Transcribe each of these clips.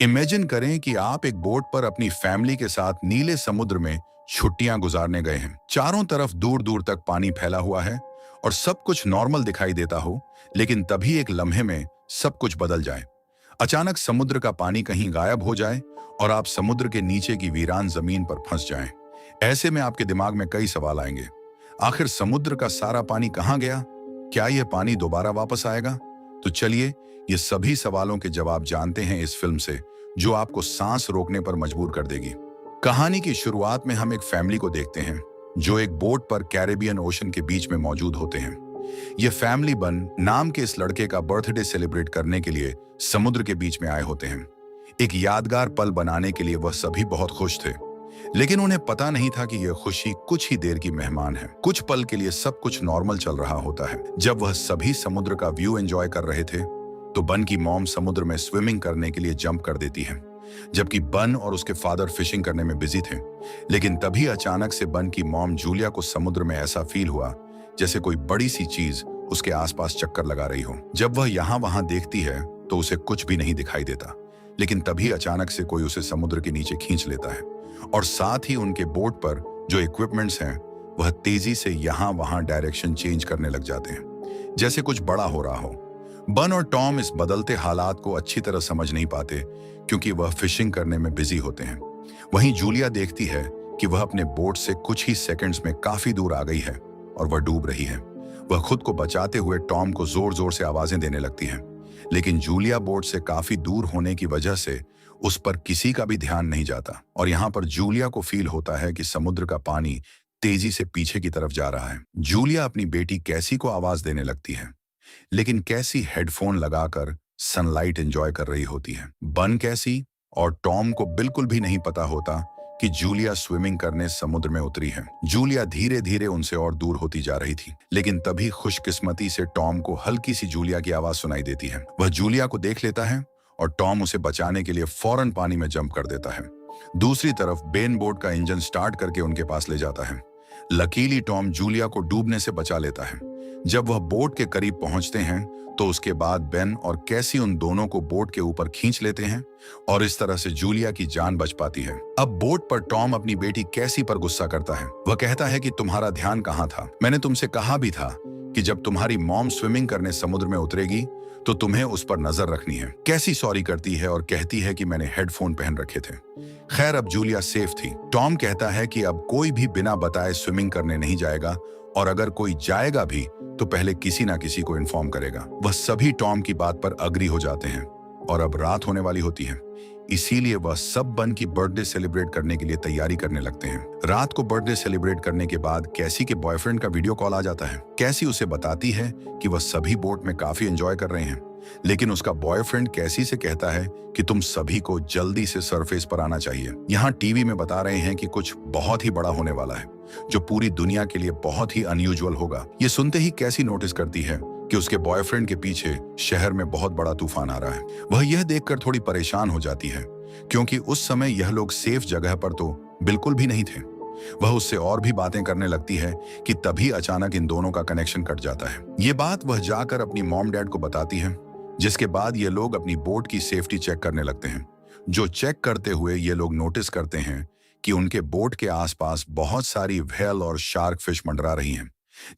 Imagine करें कि आप एक बोट पर अपनी फैमिली के साथ नीले समुद्र में छुट्टियां गुजारने गए हैं। चारों तरफ दूर दूर तक पानी फैला हुआ है और सब कुछ नॉर्मल दिखाई देता हो, लेकिन तभी एक लम्हे में सब कुछ बदल जाए। अचानक समुद्र का पानी कहीं गायब हो जाए और आप समुद्र के नीचे की वीरान जमीन पर फंस जाएं। ऐसे में आपके दिमाग में कई सवाल आएंगे। आखिर समुद्र का सारा पानी कहाँ गया? क्या यह पानी दोबारा वापस आएगा? तो चलिए, ये सभी सवालों के जवाब जानते हैं इस फिल्म से, जो आपको सांस रोकने पर मजबूर कर देगी। कहानी की शुरुआत में हम एक फैमिली को देखते हैं जो एक बोट पर कैरेबियन ओशन के बीच में मौजूद होते हैं। ये फैमिली बन नाम के इस लड़के का बर्थडे सेलिब्रेट करने के लिए समुद्र के बीच में आए होते हैं। एक यादगार पल बनाने के लिए वह सभी बहुत खुश थे, लेकिन उन्हें पता नहीं था कि यह खुशी कुछ ही देर की मेहमान है। कुछ पल के लिए सब कुछ नॉर्मल चल रहा होता है। जब वह सभी समुद्र का व्यू एंजॉय कर रहे थे, तो बन की मॉम समुद्र में स्विमिंग करने के लिए जंप कर देती है, जबकि बन और उसके फादर फिशिंग करने में बिजी थे। लेकिन तभी अचानक से बन की मॉम जूलिया को समुद्र में ऐसा फील हुआ जैसे कोई बड़ी सी चीज उसके आसपास चक्कर लगा रही हो। जब वह यहाँ वहां देखती है तो उसे कुछ भी नहीं दिखाई देता, लेकिन तभी अचानक से कोई उसे समुद्र के नीचे खींच लेता है और साथ ही उनके बोट पर जो इक्विपमेंट्स हैं वह तेजी से यहाँ वहां डायरेक्शन चेंज करने लग जाते हैं, जैसे कुछ बड़ा हो रहा हो। बन और टॉम इस बदलते हालात को अच्छी तरह समझ नहीं पाते, क्योंकि वह फिशिंग करने में बिजी होते हैं। वहीं जूलिया देखती है कि वह अपने बोट से कुछ ही सेकंड्स में काफी दूर आ गई है और वह डूब रही है। वह खुद को बचाते हुए टॉम को जोर जोर से आवाजें देने लगती है, लेकिन जूलिया बोट से काफी दूर होने की वजह से उस पर किसी का भी ध्यान नहीं जाता। और यहाँ पर जूलिया को फील होता है कि समुद्र का पानी तेजी से पीछे की तरफ जा रहा है। जूलिया अपनी बेटी कैसी को आवाज देने लगती है, लेकिन कैसी हेडफोन लगाकर सनलाइट एंजॉय कर रही होती है। बन कैसी और टॉम को बिल्कुल भी नहीं पता होता कि जूलिया स्विमिंग करने समुद्र में उतरी है। जूलिया धीरे धीरे उनसे और दूर होती जा रही थी, लेकिन तभी खुशकिस्मती से टॉम को हल्की सी जूलिया की आवाज सुनाई देती है। वह जूलिया को देख लेता है और टॉम उसे बचाने के लिए फौरन पानी में जंप कर देता है। दूसरी तरफ बेन बोट का इंजन स्टार्ट करके उनके पास ले जाता है। लकीली टॉम जूलिया को डूबने से बचा लेता है। जब वह बोट के करीब पहुंचते हैं तो उसके बाद बेन और कैसी उन दोनों को बोट के ऊपर खींच लेते हैं और इस तरह से जूलिया की जान बच पाती है। अब बोट पर टॉम अपनी बेटी कैसी पर गुस्सा करता है। वह कहता है कि तुम्हारा ध्यान कहाँ था? मैंने तुमसे कहा भी था कि जब तुम्हारी मॉम स्विमिंग करने समुद्र में उतरेगी तो तुम्हें उस पर नजर रखनी है। कैसी सॉरी करती है और कहती है कि मैंने हेडफोन पहन रखे थे। खैर, अब जूलिया सेफ थी। टॉम कहता है कि अब कोई भी बिना बताए स्विमिंग करने नहीं जाएगा, और अगर कोई जाएगा भी तो पहले किसी ना किसी को इन्फॉर्म करेगा। वह सभी टॉम की बात पर अग्री हो जाते हैं और अब रात होने वाली होती है, इसीलिए वह सब बन की बर्थडे सेलिब्रेट करने के लिए तैयारी करने लगते हैं। रात को बर्थडे सेलिब्रेट करने के बाद कैसी के बॉयफ्रेंड का वीडियो कॉल आ जाता है। कैसी उसे बताती है कि वह सभी बोट में काफी एंजॉय कर रहे हैं, लेकिन उसका बॉयफ्रेंड कैसी से कहता है कि तुम सभी को जल्दी से सरफेस पर आना चाहिए। यहाँ टीवी में बता रहे हैं कि कुछ बहुत ही बड़ा होने वाला है, जो पूरी दुनिया के लिए बहुत ही अनयूजुअल होगा। ये सुनते ही कैसी नोटिस करती है कि उसके बॉयफ्रेंड के पीछे शहर में बहुत बड़ा तूफान आ रहा है। वह यह देखकर थोड़ी परेशान हो जाती है, क्योंकि उस समय यह लोग सेफ जगह पर तो बिल्कुल भी नहीं थे। वह उससे और भी बातें करने लगती है कि तभी अचानक इन दोनों का कनेक्शन कट जाता है। ये बात वह जाकर अपनी मॉम डैड को बताती है, जिसके बाद ये लोग अपनी बोट की सेफ्टी चेक करने लगते हैं। जो चेक करते हुए ये लोग नोटिस करते हैं कि उनके बोट के आसपास बहुत सारी व्हेल और शार्क फिश मंडरा रही हैं,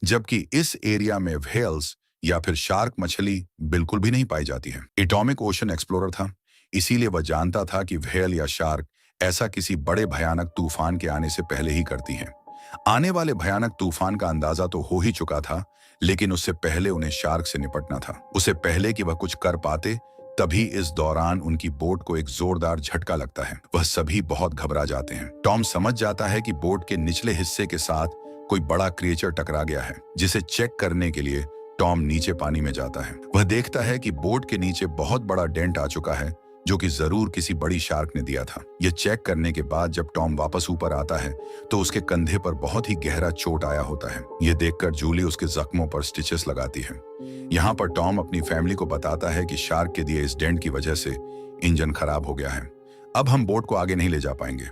जबकि इस एरिया में व्हेल्स या फिर शार्क मछली बिल्कुल भी नहीं पाई जाती है। एटॉमिक ओशन एक्सप्लोरर था, इसीलिए वह जानता था कि व्हेल या शार्क ऐसा किसी बड़े भयानक तूफान के आने से पहले ही करती हैं। आने वाले भयानक तूफान का अंदाजा तो हो ही चुका था, लेकिन उससे पहले उन्हें शार्क से निपटना था। उससे पहले कि वह कुछ कर पाते, तभी इस दौरान उनकी बोट को एक जोरदार झटका लगता है। वह सभी बहुत घबरा जाते हैं। टॉम समझ जाता है कि बोट के निचले हिस्से के साथ कोई बड़ा क्रिएचर टकरा गया है, जिसे चेक करने के लिए टॉम नीचे पानी में जाता है। वह देखता है कि बोट के नीचे बहुत बड़ा डेंट आ चुका है, जो कि जरूर किसी बड़ी शार्क ने दिया था। यह चेक करने के बाद जब टॉम वापस ऊपर आता है तो उसके कंधे पर बहुत ही गहरा चोट आया होता है। यह देखकर जूली उसके जख्मों पर स्टिचेस लगाती है। यहाँ पर टॉम अपनी फैमिली को बताता है कि शार्क के दिए इस डेंट की वजह से इंजन खराब हो गया है, अब हम बोट को आगे नहीं ले जा पाएंगे।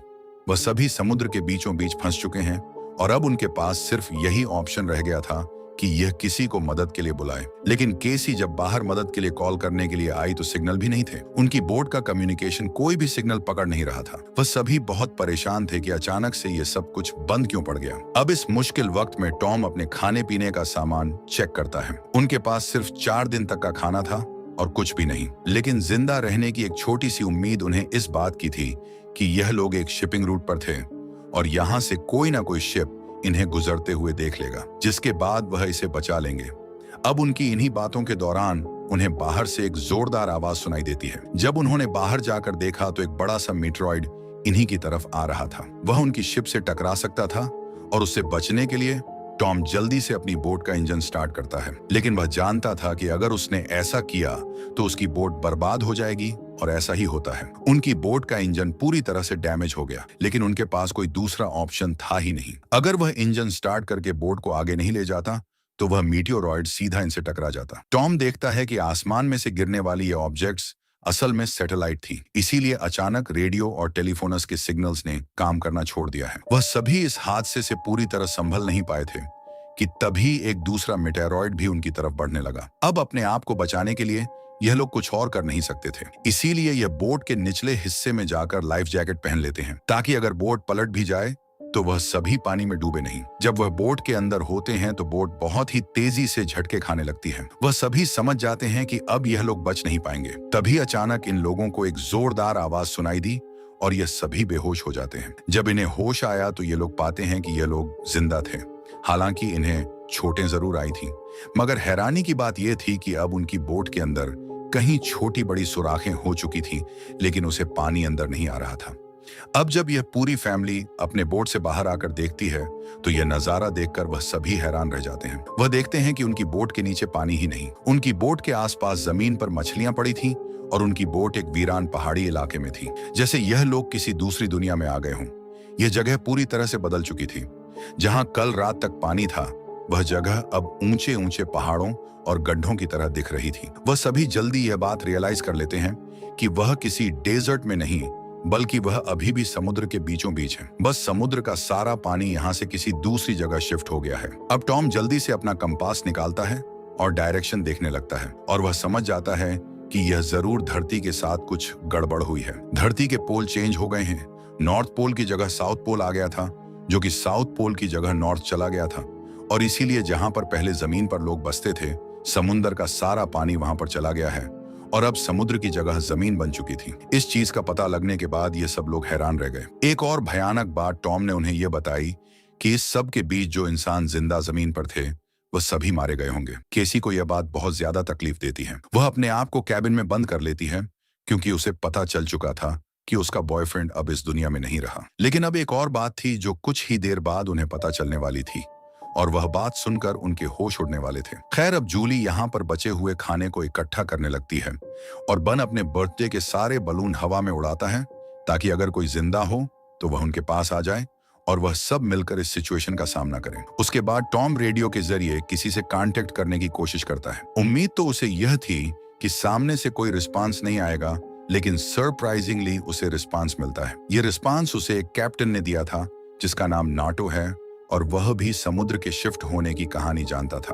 वह सभी समुद्र के बीचों बीच फंस चुके हैं और अब उनके पास सिर्फ यही ऑप्शन रह गया था कि यह किसी को मदद के लिए बुलाए। लेकिन केसी जब बाहर मदद के लिए कॉल करने के लिए आई तो सिग्नल भी नहीं थे। उनकी बोट का कम्युनिकेशन कोई भी सिग्नल पकड़ नहीं रहा था। वह सभी बहुत परेशान थे कि अचानक से यह सब कुछ बंद क्यों पड़ गया। अब इस मुश्किल वक्त में टॉम अपने खाने पीने का सामान चेक करता है। उनके पास सिर्फ 4 दिन तक का खाना था और कुछ भी नहीं, लेकिन जिंदा रहने की एक छोटी सी उम्मीद उन्हें इस बात की थी कि यह लोग एक शिपिंग रूट पर थे और यहाँ से कोई ना कोई शिप इन्हें गुजरते हुए देख लेगा, जिसके बाद वह इसे बचा लेंगे। अब उनकी इन्हीं बातों के दौरान उन्हें बाहर से एक जोरदार आवाज सुनाई देती है। जब उन्होंने बाहर जाकर देखा तो एक बड़ा सा मीटरॉइड इन्हीं की तरफ आ रहा था। वह उनकी शिप से टकरा सकता था और उससे बचने के लिए टॉम जल्दी से अपनी बोट का इंजन स्टार्ट करता है। लेकिन वह जानता था कि अगर उसने ऐसा किया तो उसकी बोट बर्बाद हो जाएगी, और ऐसा ही होता है। उनकी बोट का इंजन पूरी तरह से डैमेज हो गया, लेकिन उनके पास कोई दूसरा ऑप्शन था ही नहीं। अगर वह इंजन स्टार्ट करके बोट को आगे नहीं ले जाता तो वह मीटियोरॉइड सीधा इनसे टकरा जाता। टॉम देखता है कि आसमान में से गिरने वाली ये ऑब्जेक्ट्स असल में सैटेलाइट थी, इसीलिए अचानक रेडियो और टेलीफोनस के सिग्नल्स ने काम करना छोड़ दिया है। वह सभी इस हादसे से पूरी तरह संभल नहीं पाए थे कि तभी एक दूसरा मीटेरॉइड भी उनकी तरफ बढ़ने लगा। अब अपने आप को बचाने के लिए यह लोग कुछ और कर नहीं सकते थे, इसीलिए यह बोट के निचले हिस्से में जाकर लाइफ जैकेट पहन लेते हैं ताकि अगर बोट पलट भी जाए तो वह सभी पानी में डूबे नहीं। जब वह बोट के अंदर होते हैं तो बोट बहुत ही तेजी से झटके खाने लगती है। वह सभी समझ जाते हैं कि अब यह लोग बच नहीं पाएंगे। तभी अचानक इन लोगों को एक जोरदार आवाज सुनाई दी और यह सभी बेहोश हो जाते हैं। जब इन्हें होश आया तो ये लोग पाते हैं कि यह लोग जिंदा थे। हालांकि इन्हें चोटें जरूर आई थी, मगर हैरानी की बात यह थी कि अब उनकी बोट के अंदर कहीं छोटी बड़ी सुराखें हो चुकी थी, लेकिन उसे पानी अंदर नहीं आ रहा था। अब जब यह पूरी फैमिली अपने बोट से बाहर आकर देखती है तो यह नजारा देखकर वह सभी हैरान रह जाते हैं। वह देखते हैं कि उनकी बोट के नीचे पानी ही नहीं, उनकी बोट के आसपास जमीन पर मछलियां पड़ी थी और उनकी बोट एक वीरान पहाड़ी इलाके में थी, जैसे यह लोग किसी दूसरी दुनिया में आ गए हों। यह जगह पूरी तरह से बदल चुकी थी। जहां कल रात तक पानी था, वह जगह अब ऊंचे ऊंचे पहाड़ों और गड्ढों की तरह दिख रही थी। वह सभी जल्दी यह बात रियलाइज कर लेते हैं कि वह किसी डेजर्ट में नहीं, बल्कि वह अभी भी समुद्र के बीचों बीच है। बस समुद्र का सारा पानी यहाँ से किसी दूसरी जगह शिफ्ट हो गया है। अब टॉम जल्दी से अपना कंपास निकालता है और डायरेक्शन देखने लगता है और वह समझ जाता है कि यह जरूर धरती के साथ कुछ गड़बड़ हुई है। धरती के पोल चेंज हो गए हैं। नॉर्थ पोल की जगह साउथ पोल आ गया था, जो कि साउथ पोल की जगह नॉर्थ चला गया था, और इसीलिए जहां पर पहले जमीन पर लोग बसते थे, समुद्र का सारा पानी वहां पर चला गया है और अब समुद्र की जगह जमीन बन चुकी थी। इस चीज का पता लगने के बाद ये सब लोग हैरान रह गए। एक और भयानक बात टॉम ने उन्हें यह बताई कि इस सब के बीच जो इंसान जिंदा जमीन पर थे वह सभी मारे गए होंगे। केसी को यह बात बहुत ज्यादा तकलीफ देती है। वह अपने आप को कैबिन में बंद कर लेती है क्योंकि उसे पता चल चुका था कि उसका बॉयफ्रेंड अब इस दुनिया में नहीं रहा। लेकिन अब एक और बात थी जो कुछ ही देर बाद उन्हें पता चलने वाली थी, और वह बात सुनकर उनके होश उड़ने वाले थे। खैर, अब जूली यहाँ पर बचे हुए खाने को इकट्ठा करने लगती है और बन अपने बर्थडे के सारे बलून हवा में उड़ाता है ताकि अगर कोई जिंदा हो तो वह उनके पास आ जाए और वह सब मिलकर इस सिचुएशन का सामना करें। उसके बाद टॉम रेडियो के जरिए किसी से कांटेक्ट करने की कोशिश करता है। उम्मीद तो उसे यह थी कि सामने से कोई रिस्पांस नहीं आएगा, लेकिन सरप्राइजिंगली उसे रिस्पांस मिलता है। यह रिस्पांस उसे एक कैप्टन ने दिया था जिसका नाम नाटो है, और वह भी समुद्र के शिफ्ट होने की कहानी जानता था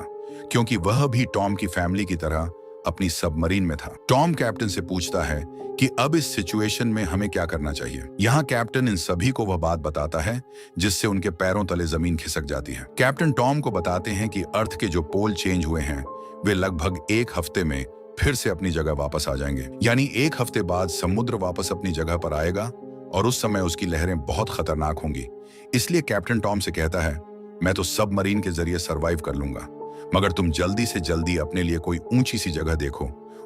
क्योंकि वह भी टॉम की फैमिली की तरह अपनी सबमरीन में था। टॉम कैप्टन से पूछता है कि अब इस सिचुएशन में हमें क्या करना चाहिए। यहाँ कैप्टन इन सभी को वह बात बताता है जिससे उनके पैरों तले जमीन खिसक जाती है। कैप्टन टॉम को बताते हैं कि अर्थ के जो पोल चेंज हुए हैं वे लगभग 1 हफ्ते में फिर से अपनी जगह वापस आ जाएंगे। यानी 1 हफ्ते बाद समुद्र वापस अपनी जगह पर आएगा और उस समय उसकी लहरें बहुत खतरनाक होंगी। इसलिए कैप्टन टॉम से कहता है, मैं तो सबमरीन के जरिए सरवाइव कर लूंगा, मगर तुम जल्दी से जल्दी अपने लिए कोई ऊंची सी जगह देखो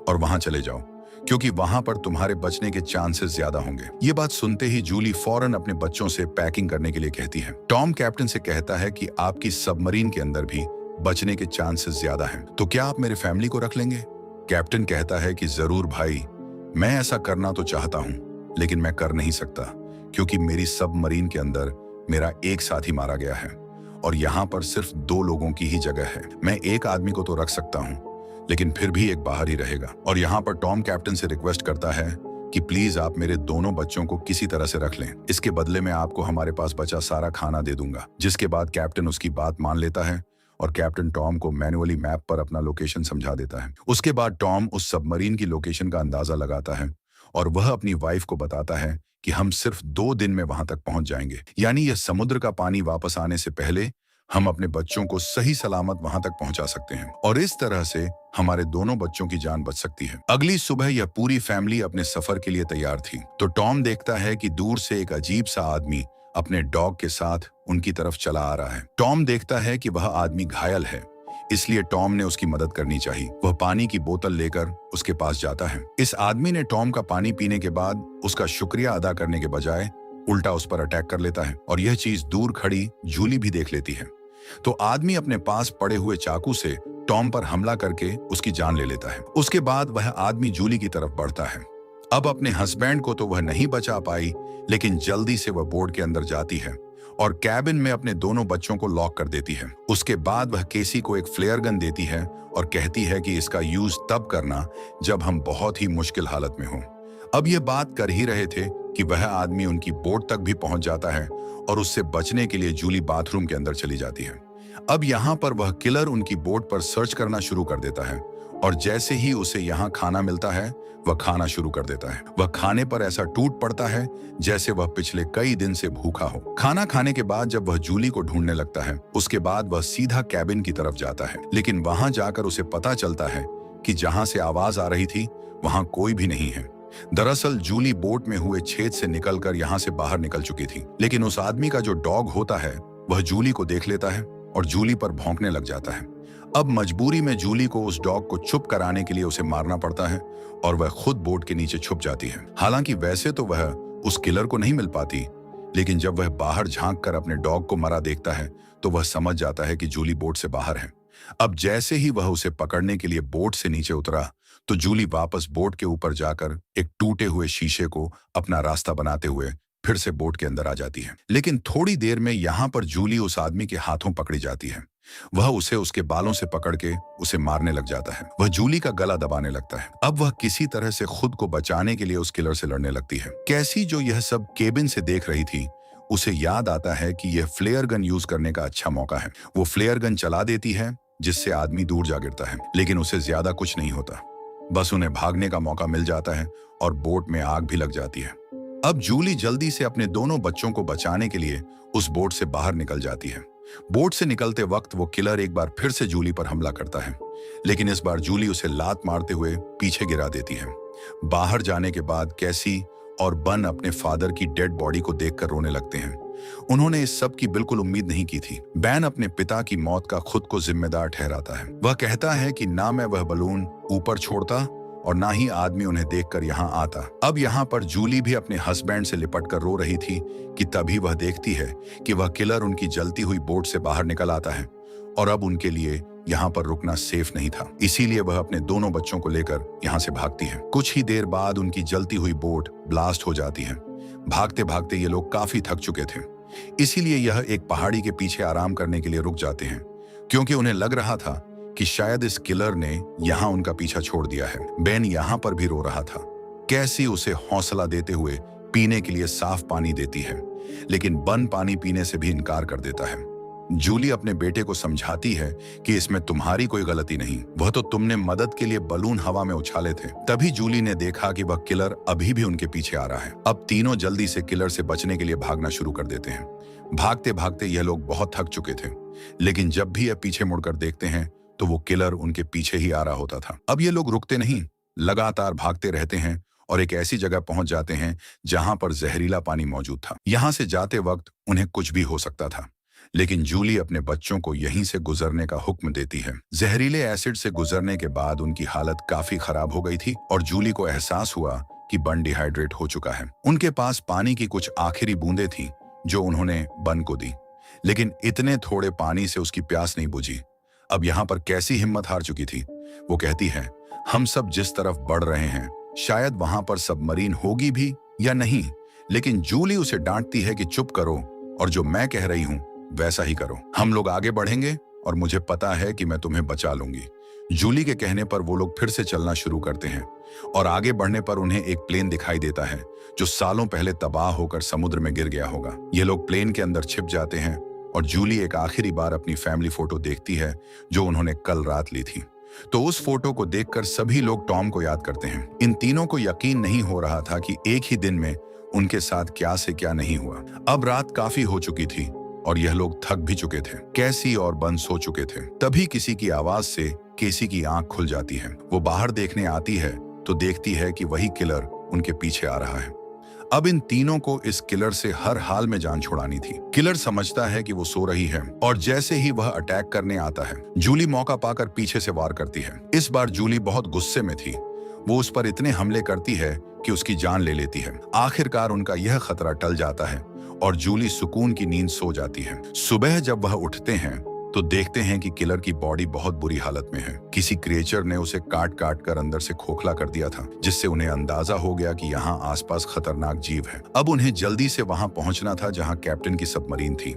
और वहां चले जाओ, क्योंकि वहां पर तुम्हारे बचने के चांसेस ज्यादा होंगे। ये बात सुनते ही जूली फौरन अपने बच्चों से पैकिंग करने के लिए कहती है। टॉम कैप्टन से कहता है कि आपकी सबमरीन के अंदर भी बचने के चांसेस ज्यादा हैं, तो क्या आप मेरे फैमिली को रख लेंगे? कैप्टन कहता है कि जरूर भाई, मैं ऐसा करना तो चाहता हूं, लेकिन मैं कर नहीं सकता क्योंकि मेरी सबमरीन के अंदर मेरा एक साथी मारा गया है और यहाँ पर सिर्फ 2 लोगों की ही जगह है। मैं एक आदमी को तो रख सकता हूँ, लेकिन फिर भी एक बाहर ही रहेगा। और यहाँ पर टॉम कैप्टन से रिक्वेस्ट करता है कि प्लीज आप मेरे दोनों बच्चों को किसी तरह से रख लें, इसके बदले में आपको हमारे पास बचा सारा खाना दे दूंगा। जिसके बाद कैप्टन उसकी बात मान लेता है और कैप्टन टॉम को मैन्युअली मैप पर अपना लोकेशन समझा देता है। उसके बाद टॉम उस सबमरीन की लोकेशन का अंदाजा लगाता है और वह अपनी वाइफ को बताता है कि हम सिर्फ 2 दिन में वहां तक पहुंच जाएंगे, यानी यह समुद्र का पानी वापस आने से पहले हम अपने बच्चों को सही सलामत वहां तक पहुंचा सकते हैं और इस तरह से हमारे दोनों बच्चों की जान बच सकती है। अगली सुबह यह पूरी फैमिली अपने सफर के लिए तैयार थी तो टॉम देखता है कि दूर से एक अजीब सा आदमी अपने डॉग के साथ उनकी तरफ चला आ रहा है। टॉम देखता है कि वह आदमी घायल है, इसलिए टॉम ने उसकी मदद करनी चाहिए। वह पानी की बोतल लेकर उसके पास जाता है। इस आदमी ने टॉम का पानी पीने के बाद उसका शुक्रिया अदा करने के बजाय उल्टा उस पर अटैक कर लेता है और यह चीज दूर खड़ी जूली भी देख लेती है। तो आदमी अपने पास पड़े हुए चाकू से टॉम पर हमला करके उसकी जान ले लेता है। उसके बाद वह आदमी जूली की तरफ बढ़ता है। अब अपने हस्बैंड को तो वह नहीं बचा पाई, लेकिन जल्दी से वह बोर्ड के अंदर जाती है और कैबिन में अपने दोनों बच्चों को लॉक कर देती है। उसके बाद वह केसी को एक फ्लेयर गन देती है और कहती है कि इसका यूज तब करना जब हम बहुत ही मुश्किल हालत में हों। अब यह बात कर ही रहे थे कि वह आदमी उनकी बोट तक भी पहुंच जाता है और उससे बचने के लिए जूली बाथरूम के अंदर चली जाती है। अब यहाँ पर वह किलर उनकी बोट पर सर्च करना शुरू कर देता है और जैसे ही उसे यहाँ खाना मिलता है वह खाना शुरू कर देता है। वह खाने पर ऐसा टूट पड़ता है जैसे वह पिछले कई दिन से भूखा हो। खाना खाने के बाद जब वह जूली को ढूंढने लगता है उसके बाद वह सीधा कैबिन की तरफ जाता है, लेकिन वहां जाकर उसे पता चलता है कि जहां से आवाज आ रही थी वहां कोई भी नहीं है। दरअसल जूली बोट में हुए छेद से निकलकर यहाँ से बाहर निकल चुकी थी, लेकिन उस आदमी का जो डॉग होता है वह जूली को देख लेता है और जूली पर भौंकने लग जाता है। अब मजबूरी में जूली को उस डॉग को चुप कराने के लिए उसे मारना पड़ता है और वह खुद बोट के नीचे छुप जाती है। हालांकि वैसे तो वह उस किलर को नहीं मिल पाती, लेकिन जब वह बाहर झांक कर अपने डॉग को मरा देखता है तो वह समझ जाता है कि जूली बोट से बाहर है। अब जैसे ही वह उसे पकड़ने के लिए बोट से नीचे उतरा तो जूली वापस बोट के ऊपर जाकर एक टूटे हुए शीशे को अपना रास्ता बनाते हुए फिर से बोट के अंदर आ जाती है। लेकिन थोड़ी देर में यहाँ पर जूली उस आदमी के हाथों पकड़ी जाती है। वह उसे उसके बालों से पकड़ के उसे मारने लग जाता है। वह जूली का गला दबाने लगता है। अब वह किसी तरह से खुद को बचाने के लिए उस किलर से लड़ने लगती है। कैसी जो यह सब केबिन से देख रही थी उसे याद आता है कि यह फ्लेयर गन यूज करने का अच्छा मौका है। वो फ्लेयर गन चला देती है जिससे आदमी दूर जा गिरता है, लेकिन उसे ज्यादा कुछ नहीं होता, बस उन्हें भागने का मौका मिल जाता है और बोट में आग भी लग जाती है। अब जूली जल्दी से अपने दोनों बच्चों को बचाने के लिए उस बोट से बाहर निकल जाती है। बोट से निकलते वक्त वो किलर एक बार फिर से जूली पर हमला करता है, लेकिन इस बार जूली उसे लात मारते हुए पीछे गिरा देती है। बाहर जाने के बाद कैसी और बन अपने फादर की डेड बॉडी को देखकर रोने लगते हैं। उन्होंने इस सब की बिल्कुल उम्मीद नहीं की थी। बैन अपने पिता की मौत का खुद को जिम्मेदार ठहराता है। वह कहता है कि ना मैं वह बलून ऊपर छोड़ता और ना ही आदमी उन्हें देखकर यहाँ आता। अब यहाँ पर जूली भी अपने हस्बैंड से लिपट कर रो रही थी कि तभी वह देखती है कि वह किलर उनकी जलती हुई बोट से बाहर निकल आता है और अब उनके लिए यहाँ पर रुकना सेफ नहीं था। इसीलिए वह अपने दोनों बच्चों को लेकर यहाँ से भागती है। कुछ ही देर बाद उनकी जलती हुई बोट ब्लास्ट हो जाती है। भागते भागते ये लोग काफी थक चुके थे, इसीलिए यह एक पहाड़ी के पीछे आराम करने के लिए रुक जाते हैं, क्योंकि उन्हें लग रहा था कि शायद इस किलर ने यहाँ उनका पीछा छोड़ दिया है। बेन यहाँ पर भी रो रहा था। कैसी उसे हौसला देते हुए पीने के लिए साफ पानी देती है, लेकिन बन पानी पीने से भी इनकार कर देता है। जूली अपने बेटे को समझाती है कि इसमें तुम्हारी कोई गलती नहीं, वह तो तुमने मदद के लिए बलून हवा में उछाले थे। तभी जूली ने देखा कि वह किलर अभी भी उनके पीछे आ रहा है। अब तीनों जल्दी से किलर से बचने के लिए भागना शुरू कर देते हैं। भागते भागते यह लोग बहुत थक चुके थे, लेकिन जब भी यह पीछे मुड़कर देखते हैं तो वो किलर उनके पीछे ही आ रहा होता था। अब ये लोग रुकते नहीं, लगातार भागते रहते हैं और एक ऐसी जगह पहुंच जाते हैं जहां पर जहरीला पानी मौजूद था। यहां से जाते वक्त उन्हें कुछ भी हो सकता था, लेकिन जूली अपने बच्चों को यहीं से गुजरने का हुक्म देती है। जहरीले एसिड से गुजरने के बाद उनकी हालत काफी खराब हो गई थी और जूली को एहसास हुआ कि बन डिहाइड्रेट हो चुका है। उनके पास पानी की कुछ आखिरी बूंदें थीं जो उन्होंने बन को दी, लेकिन इतने थोड़े पानी से उसकी प्यास नहीं बुझी। अब यहाँ पर कैसी हिम्मत हार चुकी थी। वो कहती है, हम सब जिस तरफ बढ़ रहे हैं शायद वहां पर सबमरीन होगी भी या नहीं, लेकिन जूली उसे डांटती है कि चुप करो और जो मैं कह रही हूं वैसा ही करो। हम लोग आगे बढ़ेंगे और मुझे पता है कि मैं तुम्हें बचा लूंगी। जूली के कहने पर वो लोग फिर से चलना शुरू करते हैं और आगे बढ़ने पर उन्हें एक प्लेन दिखाई देता है जो सालों पहले तबाह होकर समुद्र में गिर गया होगा। ये लोग प्लेन के अंदर छिप जाते हैं और जूली एक आखिरी बार अपनी फैमिली फोटो देखती है जो उन्होंने कल रात ली थी। तो उस फोटो को देखकर सभी लोग टॉम को याद करते हैं। इन तीनों को यकीन नहीं हो रहा था कि एक ही दिन में उनके साथ क्या से क्या नहीं हुआ। अब रात काफी हो चुकी थी और यह लोग थक भी चुके थे। कैसी और बन सो चुके थे। तभी किसी की आवाज से केसी की आंख खुल जाती है। वो बाहर देखने आती है तो देखती है कि वही किलर उनके पीछे आ रहा है। अब इन तीनों को इस किलर से हर हाल में जान छुड़ानी थी। किलर समझता है कि वो सो रही है और जैसे ही वह अटैक करने आता है, जूली मौका पाकर पीछे से वार करती है। इस बार जूली बहुत गुस्से में थी। वो उस पर इतने हमले करती है कि उसकी जान ले लेती है। आखिरकार उनका यह खतरा टल जाता है और जूली सुकून की नींद सो जाती है। सुबह जब वह उठते हैं तो देखते हैं कि किलर की बॉडी बहुत बुरी हालत में है। किसी क्रिएचर ने उसे काट काट कर अंदर से खोखला कर दिया था, जिससे उन्हें अंदाजा हो गया कि यहाँ आसपास खतरनाक जीव है। अब उन्हें जल्दी से वहां पहुंचना था जहां कैप्टन की सबमरीन थी।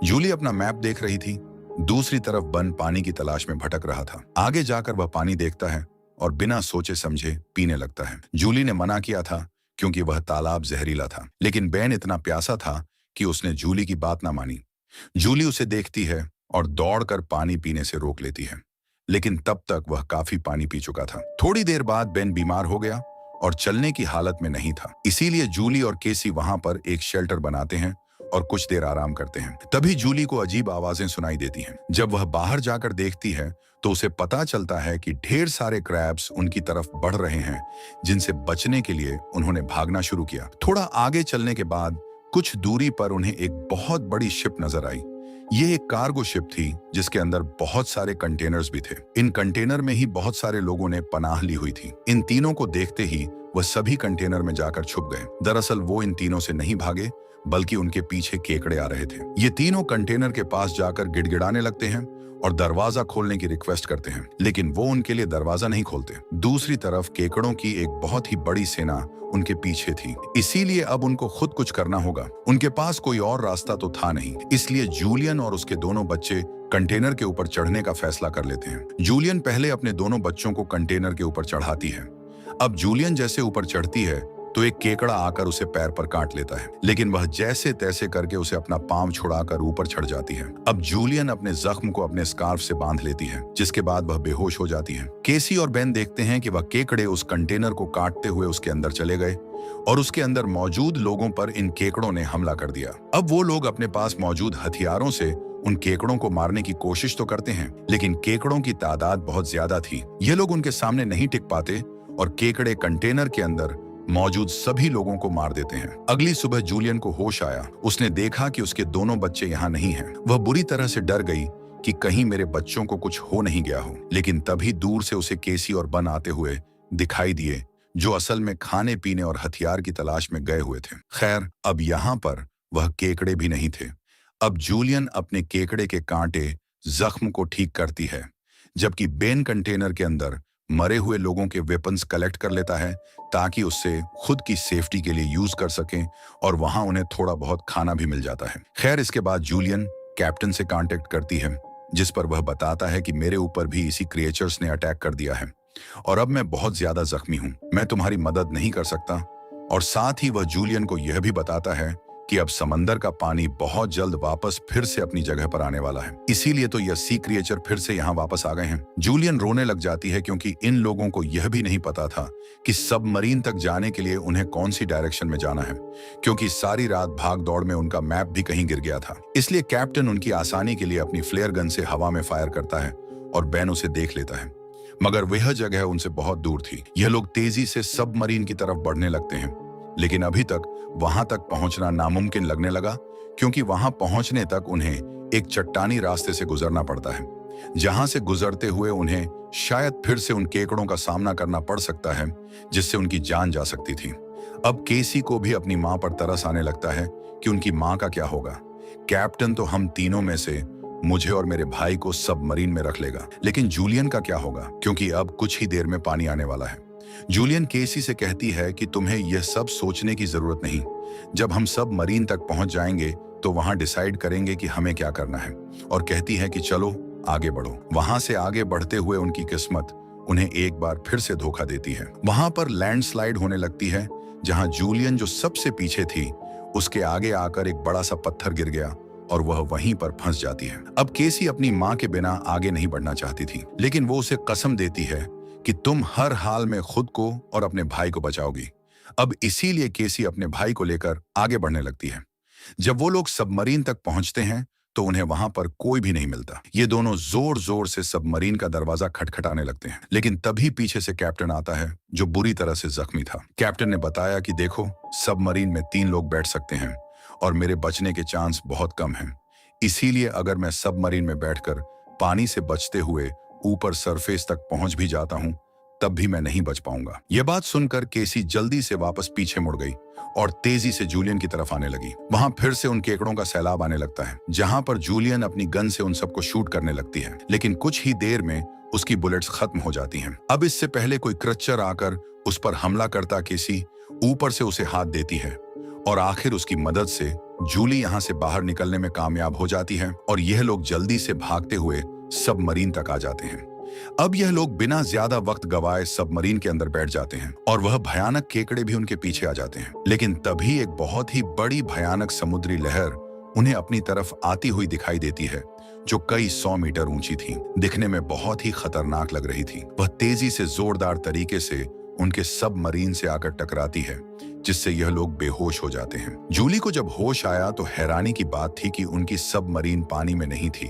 जूली अपना मैप देख रही थी। दूसरी तरफ बन पानी की तलाश में भटक रहा था। आगे जाकर वह पानी देखता है और बिना सोचे समझे पीने लगता है। जूली ने मना किया था क्योंकि वह तालाब जहरीला था, लेकिन बेन इतना प्यासा था कि उसने जूली की बात ना मानी। जूली उसे देखती है और दौड़कर पानी पीने से रोक लेती है, लेकिन तब तक वह काफी पानी पी चुका था। थोड़ी देर बाद बेन बीमार हो गया और चलने की हालत में नहीं था। इसीलिए जूली और केसी वहां पर एक शेल्टर बनाते हैं और कुछ देर आराम करते हैं। तभी जूली को अजीब आवाजें सुनाई देती हैं। जब वह बाहर जाकर देखती है तो उसे पता चलता है कि ढेर सारे क्रैब्स उनकी तरफ बढ़ रहे हैं, जिनसे बचने के लिए उन्होंने भागना शुरू किया। थोड़ा आगे चलने के बाद कुछ दूरी पर उन्हें एक बहुत बड़ी शिप नजर आई। ये एक कार्गो शिप थी जिसके अंदर बहुत सारे कंटेनर्स भी थे। इन कंटेनर में ही बहुत सारे लोगों ने पनाह ली हुई थी। इन तीनों को देखते ही वह सभी कंटेनर में जाकर छुप गए। दरअसल वो इन तीनों से नहीं भागे, बल्कि उनके पीछे केकड़े आ रहे थे। ये तीनों कंटेनर के पास जाकर गिड़गिड़ाने लगते हैं और दरवाजा खोलने की रिक्वेस्ट करते हैं, लेकिन वो उनके लिए दरवाजा नहीं खोलते। दूसरी तरफ केकड़ों की एक बहुत ही बड़ी सेना उनके पीछे थी, इसीलिए अब उनको खुद कुछ करना होगा। उनके पास कोई और रास्ता तो था नहीं, इसलिए जूलियन और उसके दोनों बच्चे कंटेनर के ऊपर चढ़ने का फैसला कर लेते हैं। जूलियन पहले अपने दोनों बच्चों को कंटेनर के ऊपर चढ़ाती है। अब जूलियन जैसे ऊपर चढ़ती है तो एक केकड़ा आकर उसे पैर पर काट लेता है, लेकिन वह जैसे तैसे करके उसे अपना पांव छुड़ाकर ऊपर चढ़ जाती है। अब जूलियन अपने जख्म को अपने स्कार्फ से बांध लेती है, जिसके बाद वह बेहोश हो जाती है। केसी और बेन देखते हैं कि वह केकड़े उस कंटेनर को काटते हुए उसके अंदर चले गए और उसके अंदर मौजूद लोगों पर इन केकड़ों ने हमला कर दिया। अब वो लोग अपने पास मौजूद हथियारों से उन केकड़ों को मारने की कोशिश तो करते हैं, लेकिन केकड़ों की तादाद बहुत ज्यादा थी। ये लोग उनके सामने नहीं टिक पाते और केकड़े कंटेनर के अंदर मौजूद सभी लोगों को मार देते हैं। अगली सुबह जूलियन को होश आया। उसने देखा कि उसके दोनों बच्चे यहाँ नहीं हैं। वह बुरी तरह से डर गई कि कहीं मेरे बच्चों को कुछ हो नहीं गया हो, लेकिन तभी दूर से उसे केसी और बन आते हुए दिखाई दिए, जो असल में खाने पीने और हथियार की तलाश में गए हुए थे। खैर, अब यहाँ पर वह केकड़े भी नहीं थे। अब जूलियन अपने केकड़े के कांटे जख्म को ठीक करती है, जबकि बेन कंटेनर के अंदर मरे हुए लोगों के वेपन्स कलेक्ट कर लेता है ताकि उससे खुद की सेफ्टी के लिए यूज कर सकें, और वहां उन्हें थोड़ा बहुत खाना भी मिल जाता है। खैर, इसके बाद जूलियन कैप्टन से कांटेक्ट करती है, जिस पर वह बताता है कि मेरे ऊपर भी इसी क्रिएचर्स ने अटैक कर दिया है और अब मैं बहुत ज्यादा जख्मी हूं, मैं तुम्हारी मदद नहीं कर सकता। और साथ ही वह जूलियन को यह भी बताता है कि अब समंदर का पानी बहुत जल्द वापस फिर से अपनी जगह पर आने वाला है, इसीलिए तो यह सी क्रिएचर फिर से यहाँ वापस आ गए हैं। जूलियन रोने लग जाती है क्योंकि इन लोगों को यह भी नहीं पता था कि सबमरीन तक जाने के लिए उन्हें कौन सी डायरेक्शन में जाना है, क्योंकि सारी रात भाग दौड़ में उनका मैप भी कहीं गिर गया था। इसलिए कैप्टन उनकी आसानी के लिए अपनी फ्लेयर गन से हवा में फायर करता है और बेन उसे देख लेता है, मगर वह जगह उनसे बहुत दूर थी। यह लोग तेजी से सबमरीन की तरफ बढ़ने लगते हैं, लेकिन अभी तक वहां तक पहुंचना नामुमकिन लगने लगा, क्योंकि वहां पहुंचने तक उन्हें एक चट्टानी रास्ते से गुजरना पड़ता है, जहां से गुजरते हुए उन्हें शायद फिर से उन केकड़ों का सामना करना पड़ सकता है, जिससे उनकी जान जा सकती थी। अब केसी को भी अपनी मां पर तरस आने लगता है कि उनकी मां का क्या होगा। कैप्टन तो हम तीनों में से मुझे और मेरे भाई को सबमरीन में रख लेगा, लेकिन जूलियन का क्या होगा, क्योंकि अब कुछ ही देर में पानी आने वाला है। जूलियन केसी से कहती है कि तुम्हें यह सब सोचने की जरूरत नहीं, जब हम सब मरीन तक पहुंच जाएंगे तो वहां डिसाइड करेंगे कि हमें क्या करना है, और कहती है कि चलो आगे बढ़ो। वहां से आगे बढ़ते हुए उनकी किस्मत उन्हें एक बार फिर से धोखा देती है। वहां पर लैंडस्लाइड होने लगती है, जहां जूलियन जो सबसे पीछे थी उसके आगे आकर एक बड़ा सा पत्थर गिर गया और वह वहीं पर फंस जाती है। अब केसी अपनी माँ के बिना आगे नहीं बढ़ना चाहती थी, लेकिन वो उसे कसम देती है कि तुम हर हाल में खुद को और अपने भाई को बचाओगी। अब इसीलिए केसी अपने भाई को लेकर आगे बढ़ने लगती है। जब वो लोग सबमरीन तक पहुंचते हैं तो उन्हें वहां पर कोई भी नहीं मिलता। ये दोनों जोर जोर से सबमरीन का दरवाजा खटखटाने लगते हैं, लेकिन तभी पीछे से कैप्टन आता है जो बुरी तरह से जख्मी था। कैप्टन ने बताया कि देखो, सबमरीन में 3 लोग बैठ सकते हैं और मेरे बचने के चांस बहुत कम हैं। इसीलिए अगर मैं सबमरीन में बैठकर पानी से बचते हुए ऊपर सरफेस तक पहुंच भी जाता हूं, तब भी मैं नहीं बच पाऊंगा। यह बात सुनकर केसी जल्दी से वापस पीछे मुड़ गई और तेजी से जूलियन की तरफ आने लगी। वहां फिर से उन केकड़ों का सैलाब आने लगता है, जहां पर जूलियन अपनी गन से उन सबको शूट करने लगती है, लेकिन कुछ ही देर में उसकी बुलेट्स खत्म हो जाती हैं। अब इससे पहले कोई क्रच्चर आकर उस पर हमला करता केसी ऊपर से उसे हाथ देती है और आखिर उसकी मदद से जूली यहां से बाहर निकलने में कामयाब हो जाती है और यह लोग जल्दी से भागते हुए सबमरीन तक आ जाते हैं। अब यह लोग बिना ज्यादा वक्त गवाए सबमरीन के अंदर बैठ जाते हैं और वह भयानक केकड़े भी उनके पीछे आ जाते हैं। लेकिन तभी एक बहुत ही बड़ी भयानक समुद्री लहर उन्हें अपनी तरफ आती हुई दिखाई देती है, जो कई 100 मीटर ऊंची थी। दिखने में बहुत ही खतरनाक लग रही थी। वह तेजी से जोरदार तरीके से उनके सबमरीन से आकर टकराती है, जिससे यह लोग बेहोश हो जाते हैं। जूली को जब होश आया तो हैरानी की बात थी कि उनकी सबमरीन पानी में नहीं थी,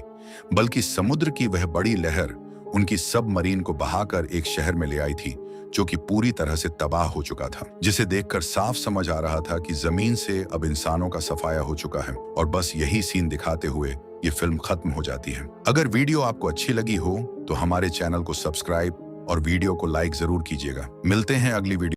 बल्कि समुद्र की वह बड़ी लहर उनकी सबमरीन को बहाकर एक शहर में ले आई थी, जो कि पूरी तरह से तबाह हो चुका था, जिसे देखकर साफ समझ आ रहा था कि जमीन से अब इंसानों का सफाया हो चुका है। और बस यही सीन दिखाते हुए ये फिल्म खत्म हो जाती है। अगर वीडियो आपको अच्छी लगी हो तो हमारे चैनल को सब्सक्राइब और वीडियो को लाइक जरूर कीजिएगा। मिलते हैं अगली वीडियो।